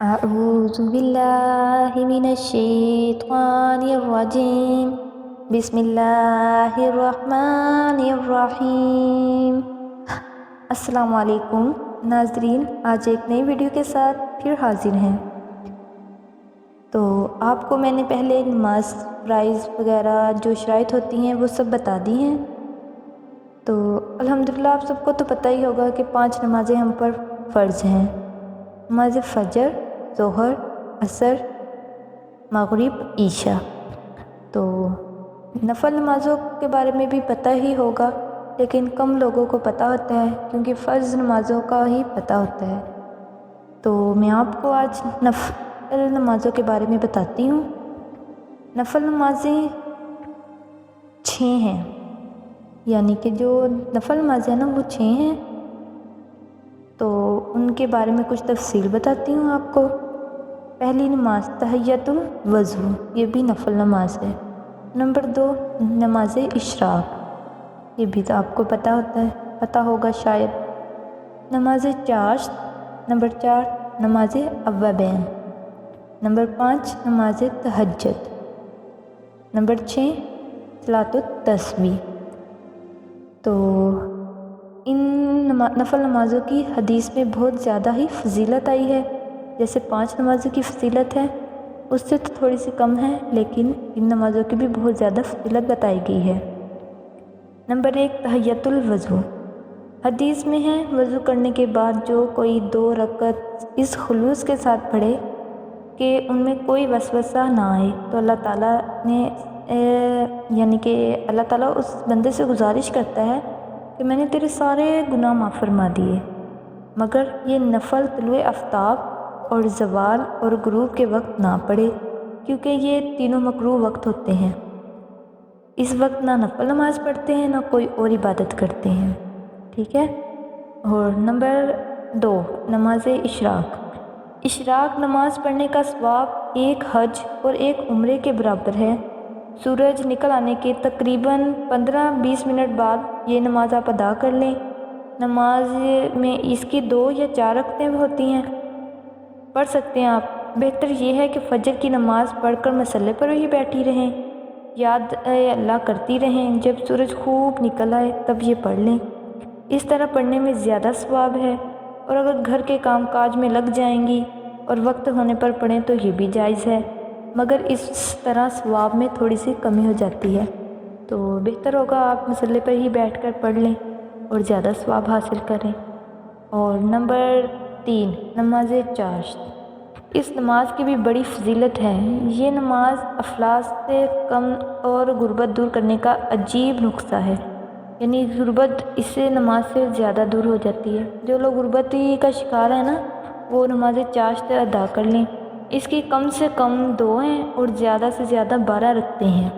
أعوذ بالله من الشيطان الرجيم بسم الله الرحمن الرحیم۔ السلام علیکم ناظرین، آج ایک نئی ویڈیو کے ساتھ پھر حاضر ہیں۔ تو آپ کو میں نے پہلے نماز فرائض وغیرہ جو شرائط ہوتی ہیں وہ سب بتا دی ہیں۔ تو الحمدللہ آپ سب کو تو پتہ ہی ہوگا کہ 5 نمازیں ہم پر فرض ہیں: نماز فجر، ظہر، عصر، مغرب، عشاء۔ تو نفل نمازوں کے بارے میں بھی پتہ ہی ہوگا، لیکن کم لوگوں کو پتہ ہوتا ہے کیونکہ فرض نمازوں کا ہی پتہ ہوتا ہے۔ تو میں آپ کو آج نفل نمازوں کے بارے میں بتاتی ہوں۔ نفل نمازیں 6 ہیں، یعنی کہ جو نفل نمازیں ہیں نا وہ 6 ہیں۔ تو ان کے بارے میں کچھ تفصیل بتاتی ہوں آپ کو۔ پہلی نماز تحیۃ الوضو، یہ بھی نفل نماز ہے۔ نمبر 2 نماز اشراق، یہ بھی تو آپ کو پتہ ہوگا شاید۔ نماز چاشت۔ نمبر 4 نماز اوابین۔ نمبر 5 نماز تہجد۔ نمبر 6 صلاۃ التسبیح۔ تو ان نفل نمازوں کی حدیث میں بہت زیادہ ہی فضیلت آئی ہے۔ جیسے 5 نمازوں کی فضیلت ہے، اس سے تو تھوڑی سی کم ہے، لیکن ان نمازوں کی بھی بہت زیادہ فضیلت بتائی گئی ہے۔ نمبر 1 تحیۃ الوضو۔ حدیث میں ہے وضو کرنے کے بعد جو کوئی 2 رکعت اس خلوص کے ساتھ پڑھے کہ ان میں کوئی وسوسہ نہ آئے، تو اللہ تعالیٰ نے یعنی کہ اللہ تعالیٰ اس بندے سے گزارش کرتا ہے کہ میں نے تیرے سارے گناہ معاف فرما دیے، مگر یہ نفل طلوع آفتاب اور زوال اور غروب کے وقت نہ پڑھے، کیونکہ یہ تینوں مکروہ وقت ہوتے ہیں۔ اس وقت نہ نفل نماز پڑھتے ہیں نہ کوئی اور عبادت کرتے ہیں، ٹھیک ہے۔ اور نمبر 2 نماز اشراق۔ اشراق نماز پڑھنے کا ثواب 1 حج اور 1 عمرے کے برابر ہے۔ سورج نکل آنے کے تقریباً 15-20 منٹ بعد یہ نماز آپ ادا کر لیں۔ نماز میں اس کی 2 یا 4 رکعتیں ہوتی ہیں، پڑھ سکتے ہیں آپ۔ بہتر یہ ہے کہ فجر کی نماز پڑھ کر مصلی پر ہی بیٹھی رہیں، یاد اللہ کرتی رہیں، جب سورج خوب نکل آئے تب یہ پڑھ لیں۔ اس طرح پڑھنے میں زیادہ ثواب ہے، اور اگر گھر کے کام کاج میں لگ جائیں گی اور وقت ہونے پر پڑھیں تو یہ بھی جائز ہے، مگر اس طرح ثواب میں تھوڑی سی کمی ہو جاتی ہے۔ تو بہتر ہوگا آپ مصلی پر ہی بیٹھ کر پڑھ لیں اور زیادہ ثواب حاصل کریں۔ اور نمبر 3 نماز چاشت۔ اس نماز کی بھی بڑی فضیلت ہے۔ یہ نماز افلاس سے کم اور غربت دور کرنے کا عجیب نسخہ ہے، یعنی غربت اس سے نماز سے زیادہ دور ہو جاتی ہے۔ جو لوگ غربتی کا شکار ہیں نا، وہ نماز چاشت ادا کر لیں۔ اس کی کم سے کم 2 ہیں اور زیادہ سے زیادہ 12 رکھتے ہیں۔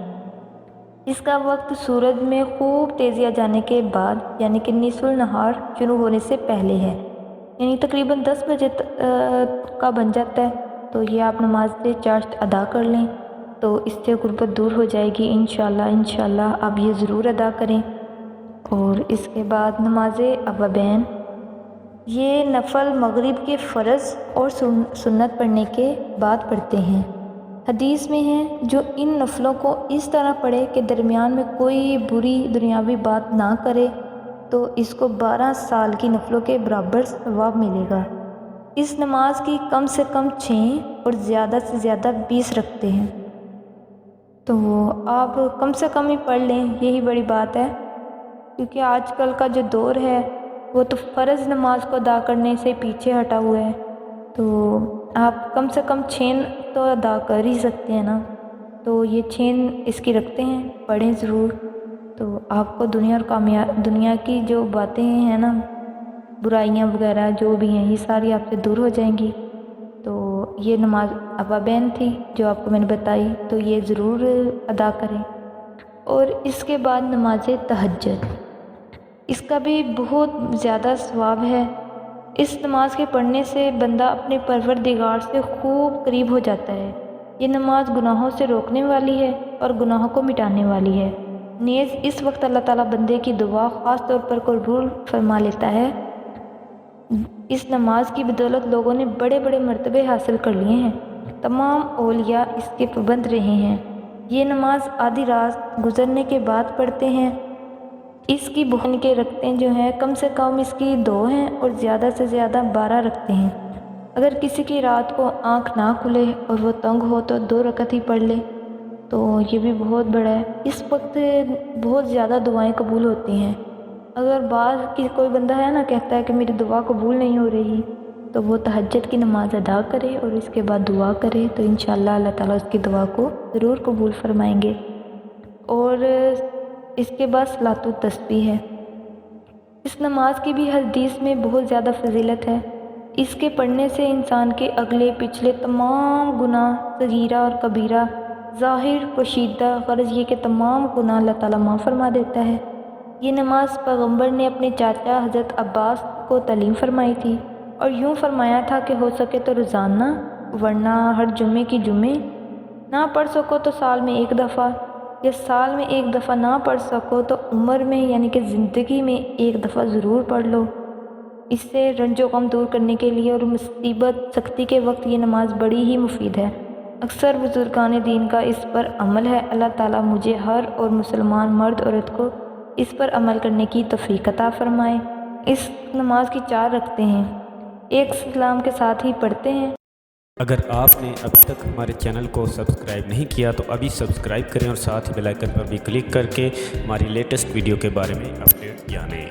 اس کا وقت سورج میں خوب تیزی آ جانے کے بعد، یعنی کہ نصف النہار شروع ہونے سے پہلے ہے، یعنی تقریباً 10 بجے کا بن جاتا ہے۔ تو یہ آپ نماز چاشت ادا کر لیں تو اس سے غربت دور ہو جائے گی انشاءاللہ آپ یہ ضرور ادا کریں۔ اور اس کے بعد نماز اوابین، یہ نفل مغرب کے فرض اور سنت پڑھنے کے بعد پڑھتے ہیں۔ حدیث میں ہے جو ان نفلوں کو اس طرح پڑھے کہ درمیان میں کوئی بری دنیاوی بات نہ کرے تو اس کو 12 سال کی نفلوں کے برابر ثواب ملے گا۔ اس نماز کی کم سے کم 6 اور زیادہ سے زیادہ 20 رکھتے ہیں، تو آپ کم سے کم ہی پڑھ لیں، یہی بڑی بات ہے، کیونکہ آج کل کا جو دور ہے وہ تو فرض نماز کو ادا کرنے سے پیچھے ہٹا ہوا ہے۔ تو آپ کم سے کم 6 تو ادا کر ہی سکتے ہیں نا، تو یہ 6 اس کی رکھتے ہیں، پڑھیں ضرور۔ تو آپ کو دنیا کی جو باتیں ہیں نا، برائیاں وغیرہ جو بھی ہیں، یہ ساری آپ سے دور ہو جائیں گی۔ تو یہ نماز اوابین تھی جو آپ کو میں نے بتائی، تو یہ ضرور ادا کریں۔ اور اس کے بعد نماز تہجد، اس کا بھی بہت زیادہ ثواب ہے۔ اس نماز کے پڑھنے سے بندہ اپنے پروردگار سے خوب قریب ہو جاتا ہے۔ یہ نماز گناہوں سے روکنے والی ہے اور گناہوں کو مٹانے والی ہے۔ نیز اس وقت اللہ تعالیٰ بندے کی دعا خاص طور پر قبول فرما لیتا ہے۔ اس نماز کی بدولت لوگوں نے بڑے بڑے مرتبے حاصل کر لیے ہیں۔ تمام اولیاء اس کے پابند رہے ہیں۔ یہ نماز آدھی رات گزرنے کے بعد پڑھتے ہیں۔ اس کی بہن کے رکعتیں جو ہیں کم سے کم اس کی 2 ہیں اور زیادہ سے زیادہ 12 رکھتے ہیں۔ اگر کسی کی رات کو آنکھ نہ کھلے اور وہ تنگ ہو تو 2 رکعت ہی پڑھ لے، تو یہ بھی بہت بڑا ہے۔ اس وقت بہت زیادہ دعائیں قبول ہوتی ہیں۔ اگر بعض کوئی بندہ ہے نا کہتا ہے کہ میری دعا قبول نہیں ہو رہی، تو وہ تہجد کی نماز ادا کرے اور اس کے بعد دعا کرے تو انشاءاللہ اللہ تعالیٰ اس کی دعا کو ضرور قبول فرمائیں گے۔ اور اس کے بعد صلاۃ التسبیح ہے۔ اس نماز کی بھی حدیث میں بہت زیادہ فضیلت ہے۔ اس کے پڑھنے سے انسان کے اگلے پچھلے تمام گناہ صغیرہ اور کبیرہ، ظاہر پوشیدہ، غرض یہ کہ تمام گناہ اللہ تعالیٰ معاف فرما دیتا ہے۔ یہ نماز پیغمبر نے اپنے چاچا حضرت عباس کو تعلیم فرمائی تھی اور یوں فرمایا تھا کہ ہو سکے تو روزانہ، ورنہ ہر جمعے کی جمعے، نہ پڑھ سکو تو سال میں 1 دفعہ، یا سال میں 1 دفعہ نہ پڑھ سکو تو عمر میں یعنی کہ زندگی میں 1 دفعہ ضرور پڑھ لو۔ اس سے رنج و غم دور کرنے کے لیے اور مصیبت سختی کے وقت یہ نماز بڑی ہی مفید ہے۔ اکثر بزرگان دین کا اس پر عمل ہے۔ اللہ تعالیٰ مجھے ہر اور مسلمان مرد عورت کو اس پر عمل کرنے کی توفیق عطا فرمائے۔ اس نماز کی 4 رکعتیں ہیں، ایک سلام کے ساتھ ہی پڑھتے ہیں۔ اگر آپ نے ابھی تک ہمارے چینل کو سبسکرائب نہیں کیا تو ابھی سبسکرائب کریں اور ساتھ ہی بیل آئکن پر بھی کلک کر کے ہماری لیٹسٹ ویڈیو کے بارے میں اپڈیٹ جانیں۔